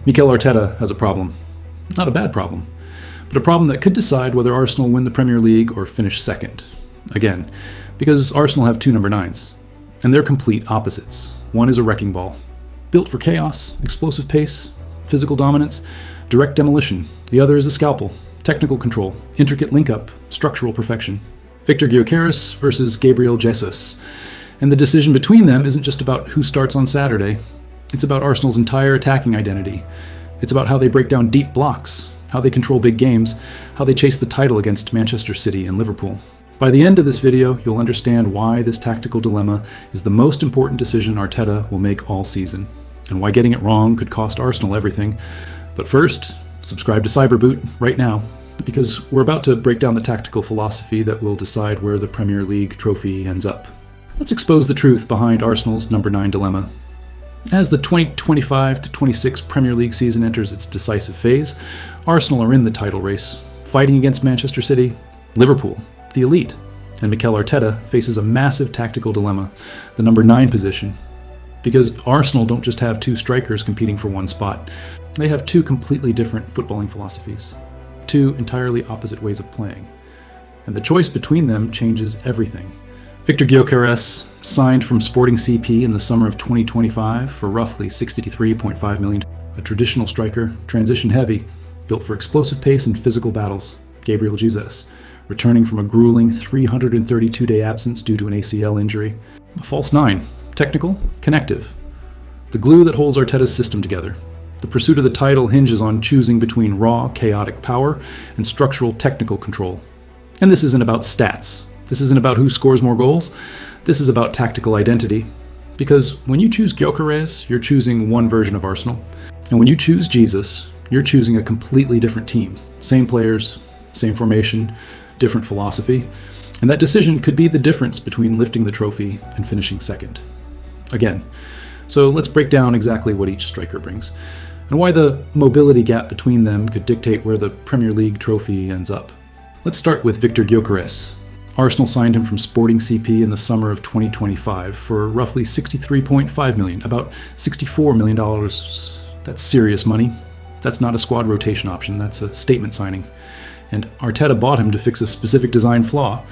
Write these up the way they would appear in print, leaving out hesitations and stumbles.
Mikel Arteta has a problem. Not a bad problem, but a problem that could decide whether Arsenal win the Premier League or finish second. Again, because Arsenal have two number 9s, and they're complete opposites. One is a wrecking ball, built for chaos, explosive pace, physical dominance, direct demolition. The other is a scalpel, technical control, intricate link-up, structural perfection. Viktor Gyökeres versus Gabriel Jesus. And the decision between them isn't just about who starts on Saturday. It's about Arsenal's entire attacking identity. It's about how they break down deep blocks, how they control big games, how they chase the title against Manchester City and Liverpool. By the end of this video, you'll understand why this tactical dilemma is the most important decision Arteta will make all season, and why getting it wrong could cost Arsenal everything. But first, subscribe to Cyberboot right now, because we're about to break down the tactical philosophy that will decide where the Premier League trophy ends up. Let's expose the truth behind Arsenal's number 9 dilemma. As the 2025-26 Premier League season enters its decisive phase, Arsenal are in the title race, fighting against Manchester City, Liverpool, the elite, and Mikel Arteta faces a massive tactical dilemma, the number 9 position. Because Arsenal don't just have two strikers competing for one spot, they have two completely different footballing philosophies, two entirely opposite ways of playing. And the choice between them changes everything. Viktor Gyökeres signed from Sporting CP in the summer of 2025 for roughly $63.5 million. A traditional striker, transition heavy, built for explosive pace and physical battles. Gabriel Jesus, returning from a grueling 332-day absence due to an ACL injury. A false 9, technical, connective. The glue that holds Arteta's system together. The pursuit of the title hinges on choosing between raw, chaotic power and structural, technical control. And this isn't about stats. This isn't about who scores more goals. This is about tactical identity. Because when you choose Gyökeres, you're choosing one version of Arsenal. And when you choose Jesus, you're choosing a completely different team. Same players, same formation, different philosophy. And that decision could be the difference between lifting the trophy and finishing second. Again, so let's break down exactly what each striker brings, and why the mobility gap between them could dictate where the Premier League trophy ends up. Let's start with Viktor Gyökeres. Arsenal signed him from Sporting CP in the summer of 2025 for roughly $63.5 million, about $64 million. That's serious money. That's not a squad rotation option, that's a statement signing. And Arteta bought him to fix a specific design flaw.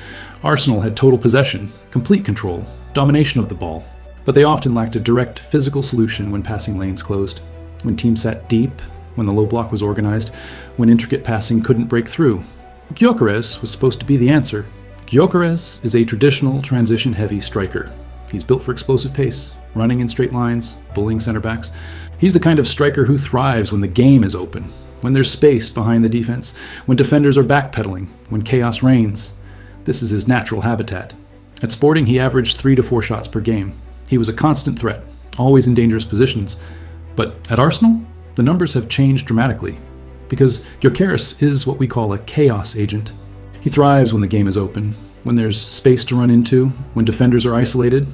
Arsenal had total possession, complete control, domination of the ball, but they often lacked a direct physical solution when passing lanes closed, when teams sat deep, when the low block was organized, when intricate passing couldn't break through. Gyökeres was supposed to be the answer. Gyökeres is a traditional transition-heavy striker. He's built for explosive pace, running in straight lines, bullying center backs. He's the kind of striker who thrives when the game is open, when there's space behind the defense, when defenders are backpedaling, when chaos reigns. This is his natural habitat. At Sporting, he averaged 3 to 4 shots per game. He was a constant threat, always in dangerous positions. But at Arsenal, the numbers have changed dramatically, because Gyökeres is what we call a chaos agent. He thrives when the game is open, when there's space to run into, when defenders are isolated.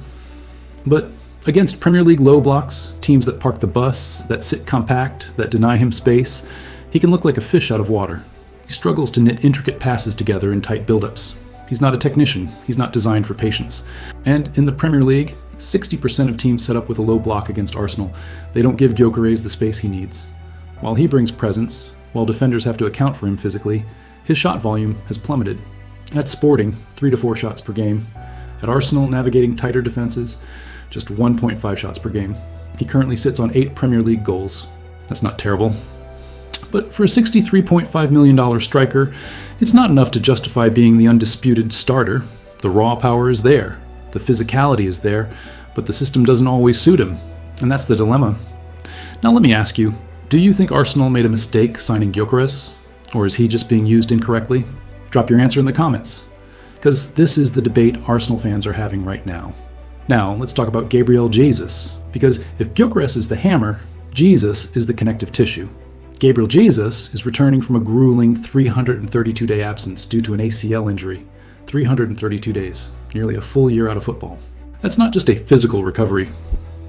But against Premier League low blocks, teams that park the bus, that sit compact, that deny him space, he can look like a fish out of water. He struggles to knit intricate passes together in tight buildups. He's not a technician. He's not designed for patience. And in the Premier League, 60% of teams set up with a low block against Arsenal. They don't give Gyökeres the space he needs. While he brings presence, while defenders have to account for him physically, his shot volume has plummeted. At Sporting, 3 to 4 shots per game. At Arsenal, navigating tighter defenses, just 1.5 shots per game. He currently sits on 8 Premier League goals. That's not terrible. But for a $63.5 million striker, it's not enough to justify being the undisputed starter. The raw power is there, the physicality is there, but the system doesn't always suit him, and that's the dilemma. Now let me ask you, do you think Arsenal made a mistake signing Gyökeres? Or is he just being used incorrectly? Drop your answer in the comments, because this is the debate Arsenal fans are having right now. Now, let's talk about Gabriel Jesus, because if Gyökeres is the hammer, Jesus is the connective tissue. Gabriel Jesus is returning from a grueling 332-day absence due to an ACL injury. 332 days, nearly a full year out of football. That's not just a physical recovery.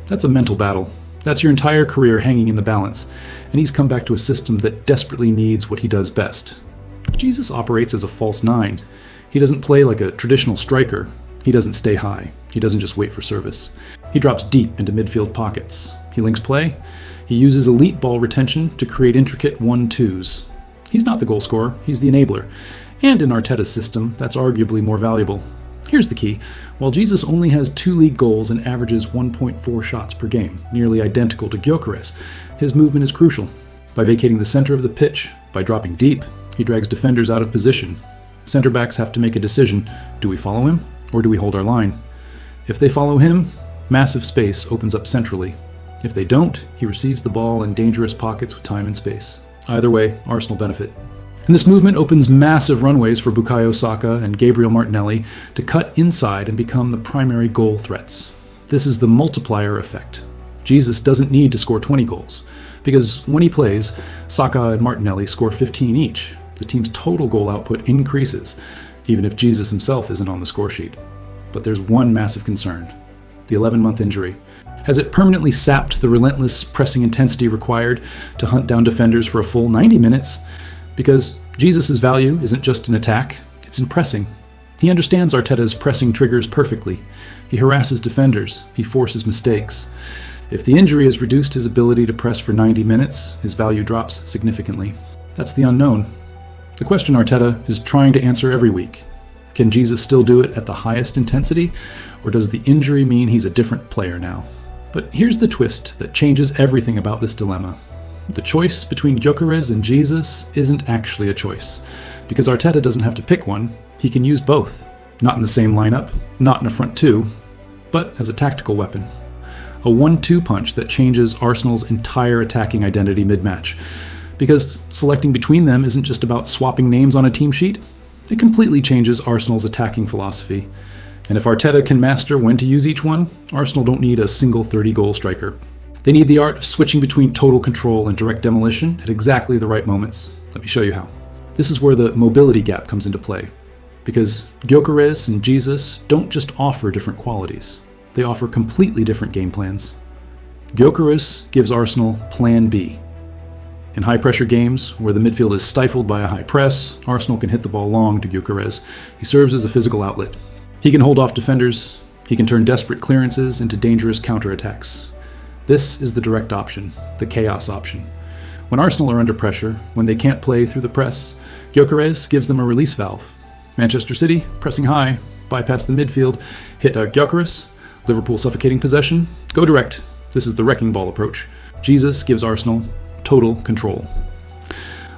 That's a mental battle. That's your entire career hanging in the balance, and he's come back to a system that desperately needs what he does best. Jesus operates as a false 9. He doesn't play like a traditional striker. He doesn't stay high. He doesn't just wait for service. He drops deep into midfield pockets. He links play. He uses elite ball retention to create intricate 1-2s. He's not the goal scorer, he's the enabler. And in Arteta's system, that's arguably more valuable. Here's the key. While Jesus only has 2 league goals and averages 1.4 shots per game, nearly identical to Gyökeres, his movement is crucial. By vacating the center of the pitch, by dropping deep, he drags defenders out of position. Center backs have to make a decision. Do we follow him, or do we hold our line? If they follow him, massive space opens up centrally. If they don't, he receives the ball in dangerous pockets with time and space. Either way, Arsenal benefit. And this movement opens massive runways for Bukayo, Saka, and Gabriel Martinelli to cut inside and become the primary goal threats. This is the multiplier effect. Jesus doesn't need to score 20 goals, because when he plays, Saka and Martinelli score 15 each. The team's total goal output increases, even if Jesus himself isn't on the score sheet. But there's one massive concern: the 11-month injury. Has it permanently sapped the relentless pressing intensity required to hunt down defenders for a full 90 minutes? Because Jesus' value isn't just in attack, it's in pressing. He understands Arteta's pressing triggers perfectly. He harasses defenders, he forces mistakes. If the injury has reduced his ability to press for 90 minutes, his value drops significantly. That's the unknown. The question Arteta is trying to answer every week. Can Jesus still do it at the highest intensity, or does the injury mean he's a different player now? But here's the twist that changes everything about this dilemma. The choice between Gyökeres and Jesus isn't actually a choice, because Arteta doesn't have to pick one. He can use both. Not in the same lineup, not in a front two, but as a tactical weapon. A 1-2 punch that changes Arsenal's entire attacking identity mid-match. Because selecting between them isn't just about swapping names on a team sheet, it completely changes Arsenal's attacking philosophy. And if Arteta can master when to use each one, Arsenal don't need a single 30-goal striker. They need the art of switching between total control and direct demolition at exactly the right moments. Let me show you how. This is where the mobility gap comes into play. Because Gyökeres and Jesus don't just offer different qualities. They offer completely different game plans. Gyökeres gives Arsenal Plan B. In high-pressure games, where the midfield is stifled by a high press, Arsenal can hit the ball long to Gyökeres. He serves as a physical outlet. He can hold off defenders. He can turn desperate clearances into dangerous counterattacks. This is the direct option, the chaos option. When Arsenal are under pressure, when they can't play through the press, Gyökeres gives them a release valve. Manchester City, pressing high, bypass the midfield, hit a Gyökeres. Liverpool suffocating possession, go direct. This is the wrecking ball approach. Jesus gives Arsenal total control.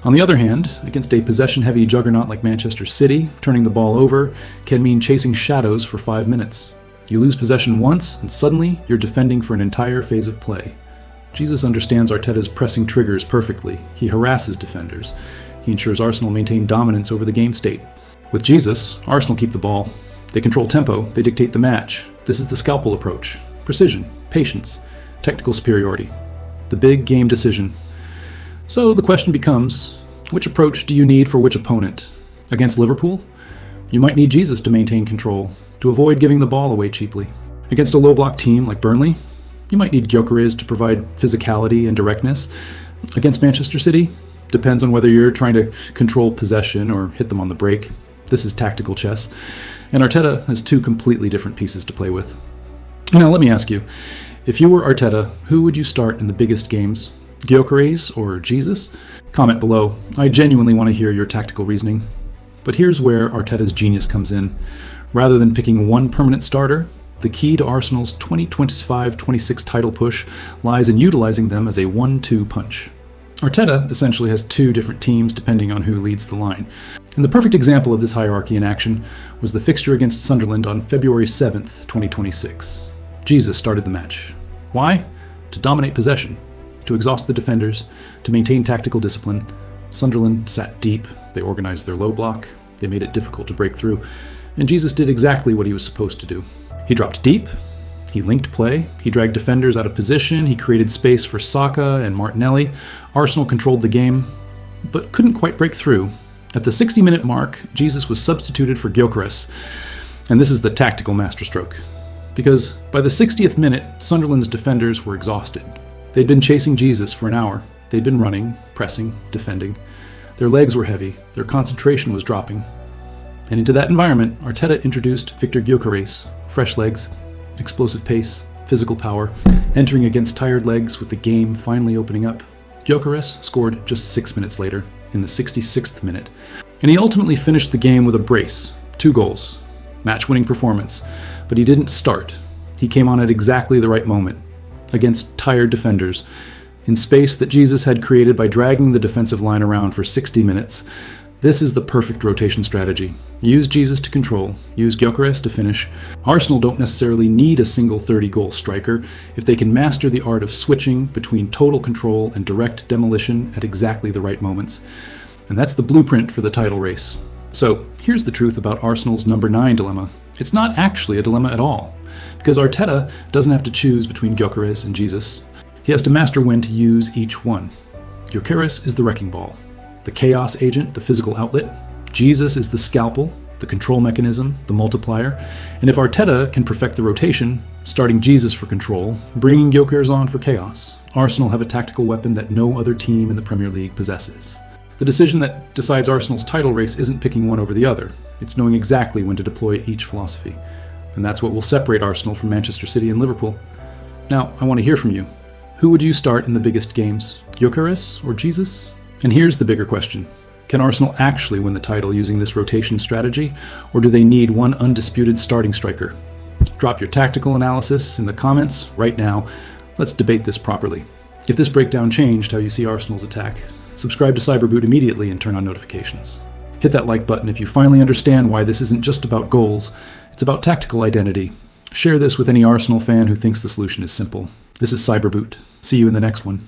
On the other hand, against a possession-heavy juggernaut like Manchester City, turning the ball over can mean chasing shadows for 5 minutes. You lose possession once, and suddenly you're defending for an entire phase of play. Jesus understands Arteta's pressing triggers perfectly. He harasses defenders. He ensures Arsenal maintain dominance over the game state. With Jesus, Arsenal keep the ball. They control tempo, they dictate the match. This is the Scalpel approach. Precision, patience, technical superiority. The big game decision. So the question becomes, which approach do you need for which opponent? Against Liverpool? You might need Jesus to maintain control, to avoid giving the ball away cheaply. Against a low-block team like Burnley? You might need Gyökeres to provide physicality and directness. Against Manchester City? Depends on whether you're trying to control possession or hit them on the break. This is tactical chess. And Arteta has 2 completely different pieces to play with. Now let me ask you, if you were Arteta, who would you start in the biggest games? Gyökeres or Jesus? Comment below. I genuinely want to hear your tactical reasoning. But here's where Arteta's genius comes in. Rather than picking one permanent starter, the key to Arsenal's 2025-26 title push lies in utilizing them as a 1-2 punch. Arteta essentially has 2 different teams depending on who leads the line. And the perfect example of this hierarchy in action was the fixture against Sunderland on February 7th, 2026. Jesus started the match. Why? To dominate possession, to exhaust the defenders, to maintain tactical discipline. Sunderland sat deep, they organized their low block, they made it difficult to break through, and Jesus did exactly what he was supposed to do. He dropped deep, he linked play, he dragged defenders out of position, he created space for Saka and Martinelli. Arsenal controlled the game, but couldn't quite break through. At the 60-minute mark, Jesus was substituted for Gyökeres, and this is the tactical masterstroke. Because by the 60th minute, Sunderland's defenders were exhausted. They'd been chasing Jesus for an hour. They'd been running, pressing, defending. Their legs were heavy, their concentration was dropping. And into that environment, Arteta introduced Viktor Gyökeres, fresh legs, explosive pace, physical power, entering against tired legs with the game finally opening up. Gyökeres scored just 6 minutes later, in the 66th minute, and he ultimately finished the game with a brace, 2 goals, match-winning performance, but he didn't start. He came on at exactly the right moment, against tired defenders, in space that Jesus had created by dragging the defensive line around for 60 minutes. This is the perfect rotation strategy. Use Jesus to control, use Gyökeres to finish. Arsenal don't necessarily need a single 30-goal striker if they can master the art of switching between total control and direct demolition at exactly the right moments. And that's the blueprint for the title race. So here's the truth about Arsenal's number 9 dilemma. It's not actually a dilemma at all, because Arteta doesn't have to choose between Gyökeres and Jesus. He has to master when to use each one. Gyökeres is the wrecking ball, the chaos agent, the physical outlet. Jesus is the scalpel, the control mechanism, the multiplier. And if Arteta can perfect the rotation, starting Jesus for control, bringing Gyökeres on for chaos, Arsenal have a tactical weapon that no other team in the Premier League possesses. The decision that decides Arsenal's title race isn't picking one over the other. It's knowing exactly when to deploy each philosophy. And that's what will separate Arsenal from Manchester City and Liverpool. Now, I want to hear from you. Who would you start in the biggest games, Gyökeres or Jesus? And here's the bigger question. Can Arsenal actually win the title using this rotation strategy, or do they need one undisputed starting striker? Drop your tactical analysis in the comments right now. Let's debate this properly. If this breakdown changed how you see Arsenal's attack, subscribe to Cyberboot immediately and turn on notifications. Hit that like button if you finally understand why this isn't just about goals, it's about tactical identity. Share this with any Arsenal fan who thinks the solution is simple. This is Cyberboot. See you in the next one.